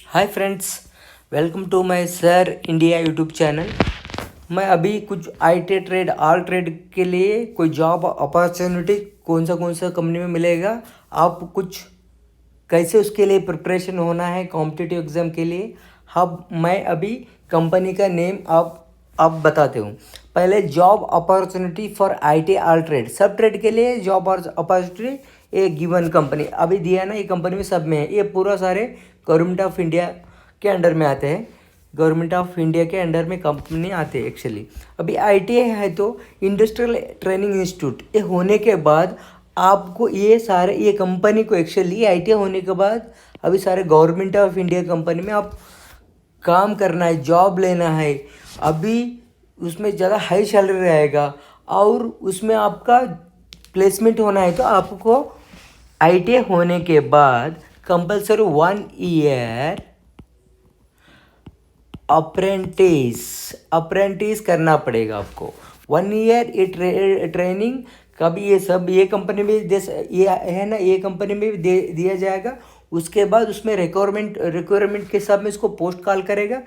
Hi friends, welcome to my sir India YouTube channel. मैं अभी कुछ आईटी ट्रेड ऑल ट्रेड के लिए कोई जॉब अपॉर्चुनिटी कौन सा कंपनी में मिलेगा, आप कुछ कैसे उसके लिए प्रिपरेशन होना है कॉम्पिटिटिव एग्ज़ाम के लिए। अब मैं अभी कंपनी का नेम आप बताते हूँ। पहले job opportunity for IT all trade, सब ट्रेड के लिए जॉब अपॉर्चुनिटी एक गिवन कंपनी अभी दिया ना, ये कंपनी में सब में है। ये पूरा सारे गवर्नमेंट ऑफ इंडिया के अंडर में आते हैं, गवर्नमेंट ऑफ इंडिया के अंडर में कंपनी आते हैं एक्चुअली। अभी आईटीआई है तो इंडस्ट्रियल ट्रेनिंग इंस्टीट्यूट, ये होने के बाद आपको ये कंपनी को एक्चुअली आईटीआई होने के बाद अभी सारे गवर्नमेंट ऑफ इंडिया कंपनी में आप काम करना है, जॉब लेना है। अभी उसमें ज़्यादा हाई सैलरी रहेगा और उसमें आपका प्लेसमेंट होना है, तो आपको आईटीआई होने के बाद कंपल्सरी 1 ईयर अप्रेंटिस करना पड़ेगा आपको। 1 ईयर ये ट्रेनिंग कभी ये कंपनी में ये है ना, ये कंपनी में भी दिया जाएगा। उसके बाद उसमें रिक्वायरमेंट के हिसाब में इसको पोस्ट कॉल करेगा।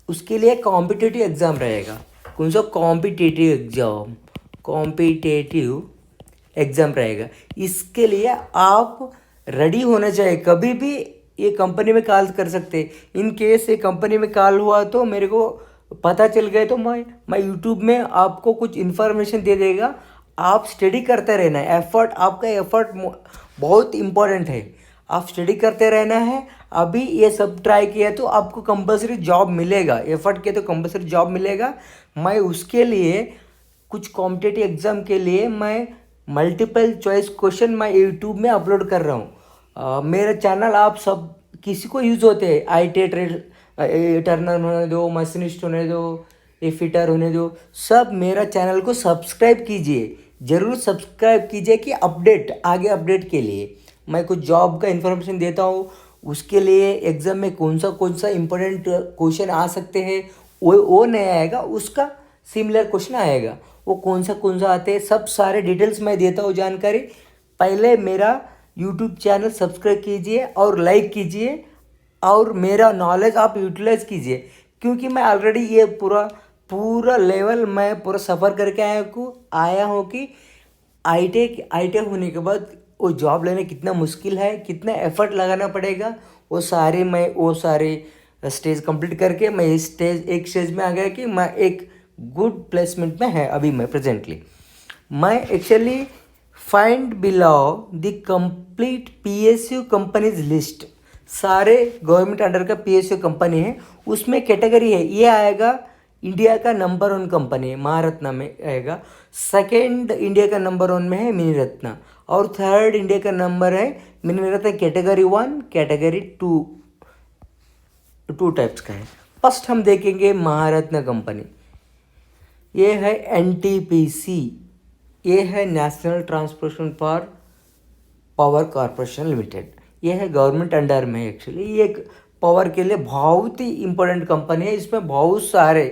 उसके लिए कॉम्पिटिटिव एग्ज़ाम रहेगा। कौन सा कॉम्पिटिटिव एग्ज़ाम रहेगा। इसके लिए आप रेडी होना चाहिए। कभी भी ये कंपनी में कॉल कर सकते। इन केस ये कंपनी में कॉल हुआ तो मेरे को पता चल गए तो मैं यूट्यूब में आपको कुछ इन्फॉर्मेशन दे देगा। आप स्टडी करते रहना है। आपका एफर्ट बहुत इम्पोर्टेंट है। आप स्टडी करते रहना है। अभी ये सब ट्राई किया तो आपको कंपल्सरी जॉब मिलेगा। एफर्ट किया तो कंपल्सरी जॉब मिलेगा। मैं उसके लिए कुछ कॉम्पिटिटिव एग्ज़ाम के लिए मैं मल्टीपल चॉइस क्वेश्चन मैं यूट्यूब में अपलोड कर रहा हूँ। मेरा चैनल आप सब किसी को यूज़ होते हैं, आईटी ट्रेड टर्नर होने दो, मशीनिस्ट होने दो, ये फिटर होने दो, सब मेरा चैनल को सब्सक्राइब कीजिए। ज़रूर सब्सक्राइब कीजिए कि आगे अपडेट के लिए मैं कुछ जॉब का इन्फॉर्मेशन देता हूँ। उसके लिए एग्ज़ाम में कौन सा इंपॉर्टेंट क्वेश्चन आ सकते हैं, वो नहीं आएगा, उसका सिमिलर क्वेश्चन आएगा। वो कौन सा आते हैं, सब सारे डिटेल्स मैं देता हूँ जानकारी। पहले मेरा यूट्यूब चैनल सब्सक्राइब कीजिए और लाइक कीजिए और मेरा नॉलेज आप यूटिलाइज कीजिए, क्योंकि मैं ऑलरेडी ये पूरा लेवल मैं पूरा सफ़र करके आया हूँ कि आईटी होने के बाद वो जॉब लेना कितना मुश्किल है, कितना एफर्ट लगाना पड़ेगा। वो सारे स्टेज कंप्लीट करके मैं एक स्टेज में आ गया कि मैं एक गुड प्लेसमेंट में है। अभी मैं प्रेजेंटली मैं actually find below the complete PSU companies list. सारे गवर्नमेंट अंडर का पीएसयू कंपनी है, उसमें कैटेगरी है। ये आएगा इंडिया का नंबर 1 कंपनी है, महारत्ना में आएगा। सेकंड इंडिया का नंबर 1 में है मिनीरत्ना और थर्ड इंडिया का नंबर है मिनीरत्ना कैटेगरी 1, कैटेगरी 2 टाइप्स का है। फर्स्ट हम देखेंगे महारत्ना कंपनी। ये है एनटीपीसी, ये है national transportation for power corporation limited. ये है गवर्नमेंट अंडर में। एक्चुअली ये एक पावर के लिए बहुत ही इम्पोर्टेंट कंपनी है। इसमें बहुत सारे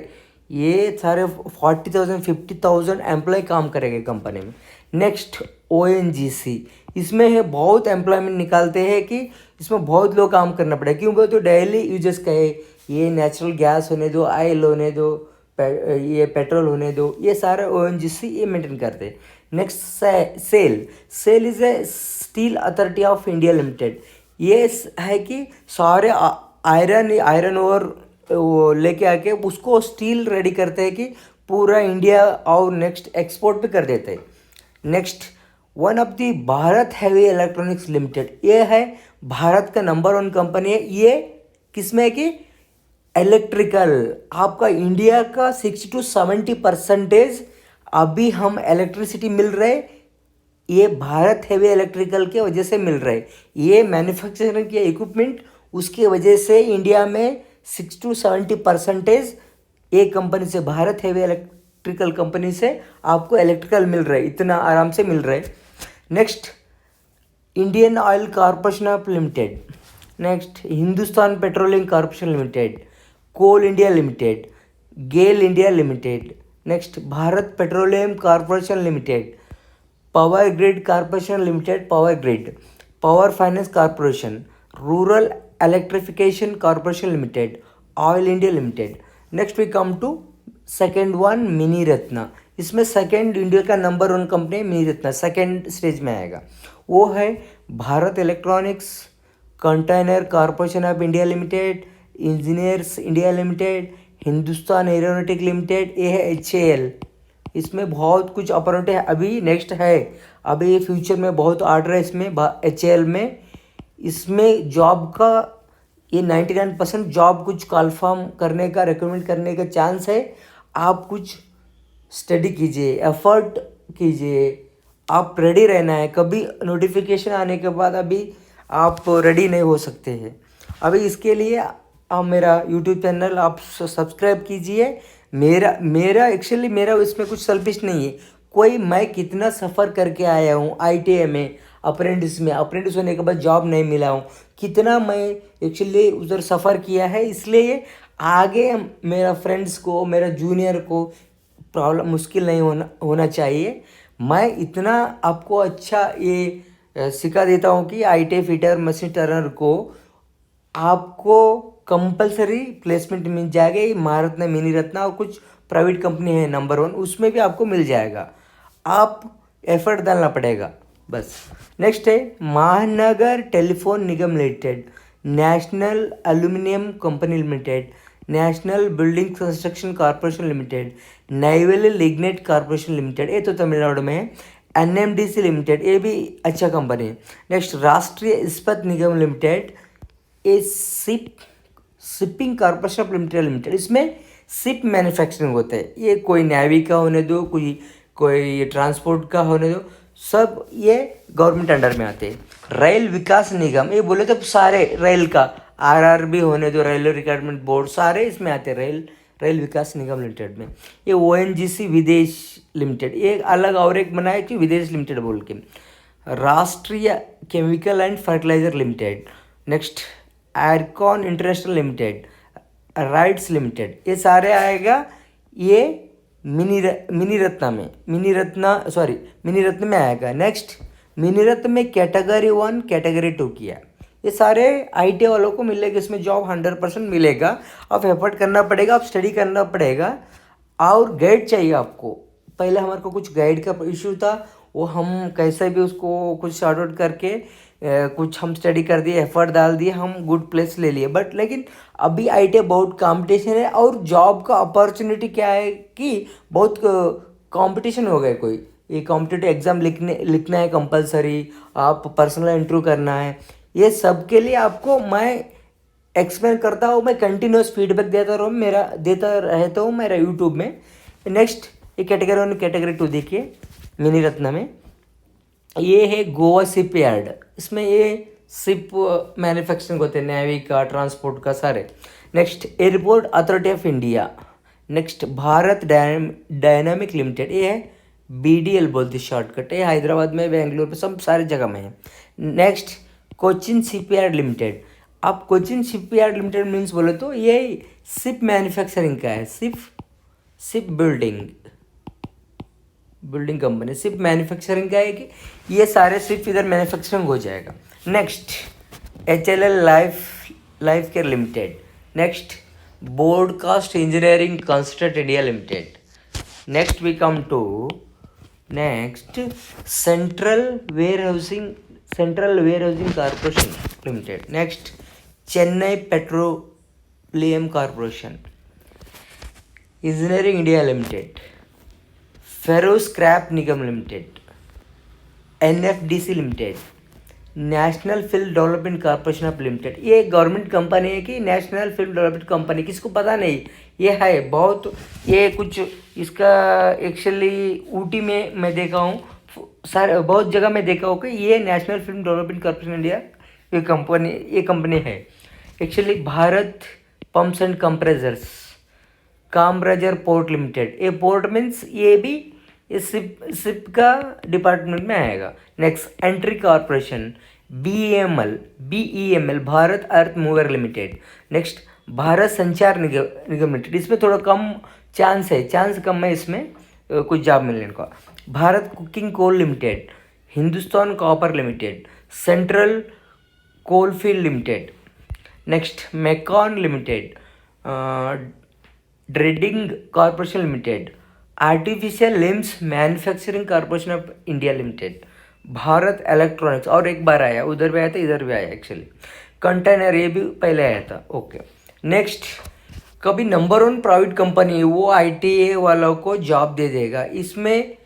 40,000 50,000 एम्प्लॉय काम करेंगे कंपनी में। नेक्स्ट ओएनजीसी, इसमें है बहुत एम्प्लॉयमेंट निकालते हैं कि इसमें बहुत लोग काम करना पड़ेगा, क्योंकि तो डेली यूजेस का है। ये नेचुरल गैस होने दो, ऑयल होने दो, ये पेट्रोल होने दो, ये सारे ओएनजीसी ये मेंटेन करते हैं। Next SAIL is a Steel Authority of India Limited. ये है कि सारे आयरन और लेके आके उसको स्टील रेडी करते हैं कि पूरा इंडिया और नेक्स्ट एक्सपोर्ट भी कर देते हैं। Next one of the Bharat heavy electronics limited, ये है भारत का नंबर 1 कंपनी है। ये किसमें है कि इलेक्ट्रिकल, आपका इंडिया का 60 to 70% अभी हम इलेक्ट्रिसिटी मिल रहे, ये भारत हैवी इलेक्ट्रिकल के वजह से मिल रहे। ये मैन्युफैक्चरिंग के इक्विपमेंट उसकी वजह से इंडिया में 60 to 70% ये कंपनी से, भारत हैवी इलेक्ट्रिकल कंपनी से आपको इलेक्ट्रिकल मिल रहा है, इतना आराम से मिल रहा है। Next Indian Oil Corporation of Limited, next Hindustan Petroleum Corporation Limited, Coal India Limited, GAIL India limited, next Bharat Petroleum Corporation Limited, Power Grid Corporation Limited, Power Grid, Power Finance Corporation, Rural Electrification Corporation Limited, Oil India Limited. Next we come to second one, mini Ratna. इसमें second India का number 1 company mini Ratna second stage में आएगा. वो है Bharat electronics, container corporation of India limited, engineers India limited, Hindustan aeronautic limited. ये है HAL. इसमें बहुत कुछ अपॉर्चुनिटी है. अभी नेक्स्ट है, अभी फ्यूचर में बहुत ऑर्डर है इसमें HAL में. इसमें जॉब का ये 99% जॉब कुछ कन्फर्म करने का, रिकमेंड करने का चांस है. आप कुछ स्टडी कीजिए, एफर्ट कीजिए, आप रेडी रहना है. कभी नोटिफिकेशन आने के बाद अभी आप रेडी नहीं हो सकते हैं. अभी इसके लिए आप मेरा यूट्यूब चैनल आप सब्सक्राइब कीजिए. मेरा एक्चुअली मेरा इसमें कुछ सेल्फिश नहीं है. कोई मैं कितना सफ़र करके आया हूँ ITA में, अप्रेंटिस होने के बाद जॉब नहीं मिला हूँ, कितना मैं एक्चुअली उधर सफ़र किया है. इसलिए आगे मेरा फ्रेंड्स को, मेरा जूनियर को प्रॉब्लम मुश्किल नहीं होना चाहिए. मैं इतना आपको अच्छा ये सिखा देता हूँ कि ITA फिटर, मशीन टर्नर को आपको कंपलसरी प्लेसमेंट मिल जाएगा. ये महारत्ना, मिनी रत्ना और कुछ प्राइवेट कंपनी है नंबर 1, उसमें भी आपको मिल जाएगा. आप एफर्ट डालना पड़ेगा बस. नेक्स्ट है Mahanagar telephone Nigam limited, national aluminium company limited, national building construction corporation limited, Neyveli lignite corporation limited. ये तो तमिलनाडु में है. NMDC लिमिटेड, ये भी अच्छा कंपनी है. नेक्स्ट राष्ट्रीय इस्पात निगम लिमिटेड, ये शिपिंग कॉरपोरेशन ऑफ लिमिटेड. इसमें शिप मैन्युफैक्चरिंग होता है. ये कोई नेवी का होने दो, कोई ट्रांसपोर्ट का होने दो, सब ये गवर्नमेंट अंडर में आते हैं. रेल विकास निगम, ये बोले तो सारे रेल का, RRB होने दो, रेलवे रिक्रूटमेंट बोर्ड, सारे इसमें आते हैं रेल विकास निगम लिमिटेड में. ये ONGC विदेश लिमिटेड, ये अलग और एक बनाया कि विदेश लिमिटेड बोल के. Rashtriya chemical and fertilizer limited. Next IRCON international limited, RITES limited. ये सारे आएगा ये मिनी रत्न में आएगा. नेक्स्ट मिनी रत्न में कैटेगरी 1, कैटेगरी 2 किया. ये सारे IT वालों को मिलेगा. इसमें जॉब 100% मिलेगा. आप एफर्ट करना पड़ेगा, आप स्टडी करना पड़ेगा और गाइड चाहिए आपको. पहले हमारे को कुछ गाइड का इशू था, वो हम कैसे भी उसको कुछ शॉर्ट आउट करके कुछ हम स्टडी कर दिए, एफर्ट डाल दिए, हम गुड प्लेस ले लिए. बट लेकिन अभी IT बहुत कंपटीशन है और जॉब का अपॉर्चुनिटी क्या है कि बहुत कंपटीशन हो गया. कोई ये कॉम्पिटिटिव एग्ज़ाम लिखना है कंपलसरी, आप पर्सनल इंटरव्यू करना है. ये सब के लिए आपको मैं एक्सप्लेन करता हूँ, मैं कंटिन्यूस फीडबैक देता रहता हूँ मेरा यूट्यूब में. नेक्स्ट ये कैटेगरी 1, कैटेगरी 2 देखिए मिनी रत्ना में. ये है गोवा शिप यार्ड. इसमें ये शिप मैन्युफैक्चरिंग होते हैं, नेवी का, ट्रांसपोर्ट का, सारे. Next airport authority of India. Next Bharat dynamic limited, ये है BDL बोलते शॉर्टकट. ये हैदराबाद में, बेंगलोर में, सब सारे जगह में है. Next Cochin shipyard limited. आप कोचिन शिपयार्ड लिमिटेड मीन्स बोले तो ये शिप मैन्युफैक्चरिंग का है. Ship building company, ship manufacturing का है कि ये सारे शिप इधर मैन्युफैक्चरिंग हो जाएगा. Next HLL life care limited. Next broadcast engineering consultant India limited. Next we come to next central warehousing corporation limited. Next Chennai petroleum corporation, engineering India limited, ferro scrap Nigam limited, NFDC limited, national film development corporation of limited. ये government company है कि national film development company, किसको पता नहीं, ये है बहुत. ये कुछ इसका एक्चुअली ऊटी में मैं देखा हूँ, सारे बहुत जगह मैं देखा हूँ कि ये national film development corporation India ये कंपनी है. Actually Bharat pumps and compressors, Kamarajar port limited. ये पोर्ट मीन्स ये भी इस शिप का डिपार्टमेंट में आएगा. Next entry corporation, BEML Bharat earth mover limited. Next Bharat Sanchar Nigam limited. इसमें थोड़ा कम चांस कम है इसमें कुछ जॉब मिलने का. Bharat cooking coal limited, Hindustan copper limited, central coalfield limited. Next MECON limited, dredging corporation limited, artificial limbs manufacturing corporation of India limited, Bharat electronics, और एक बार आया, उधर भी आया था इधर भी आया एक्चुअली, कंटेनर ये भी पहले आया था। ओके, नेक्स्ट, कभी नंबर 1 प्राइवेट कंपनी है वो ITA वालों को जॉब दे देगा, इसमें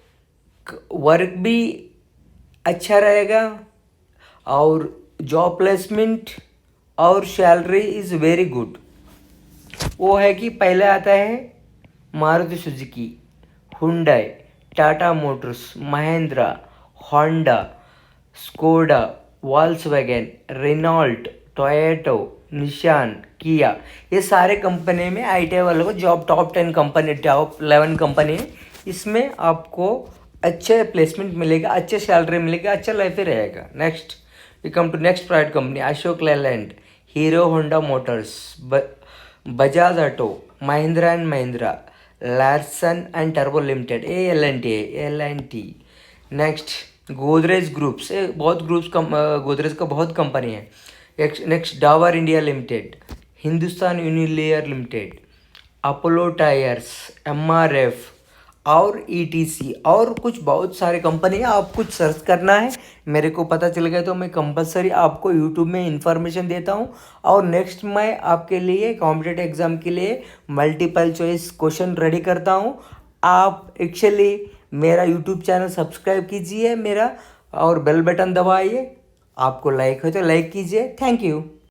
वर्क भी अच्छा रहेगा और जॉब प्लेसमेंट और सैलरी इज़ वेरी गुड। वो है कि पहले आता है Maruti Suzuki, Hyundai, Tata motors, Mahindra, Honda, Skoda, Volkswagen, Renault, Toyota, Nissan, Kia, ये सारे कंपनी में ITA वालों को job, top 10 company, top 11 company है, इसमें आपको अच्छे प्लेसमेंट मिलेगा, अच्छे सैलरी मिलेगा, अच्छा लाइफ ही रहेगा। Next we come to next private company, Ashok Leyland, Hero Honda motors, Bajaj auto, Mahindra and Mahindra, Larsen and turbo limited, L&T। Next Godrej groups, बहुत ग्रुप्स गोदरेज का बहुत कंपनी है। Next Dabur India limited, Hindustan Unilever limited, Apollo tyres, MRF और ETC, और कुछ बहुत सारे company है। आप कुछ सर्च करना है, मेरे को पता चल गया तो मैं कंपलसरी आपको यूट्यूब में इंफॉर्मेशन देता हूँ। और नेक्स्ट मैं आपके लिए कॉम्पिटेटिव एग्ज़ाम के लिए मल्टीपल चॉइस क्वेश्चन रेडी करता हूँ। आप एक्चुअली मेरा यूट्यूब चैनल सब्सक्राइब कीजिए मेरा, और बेल बटन दबाइए। आपको लाइक हो तो लाइक कीजिए। Thank you.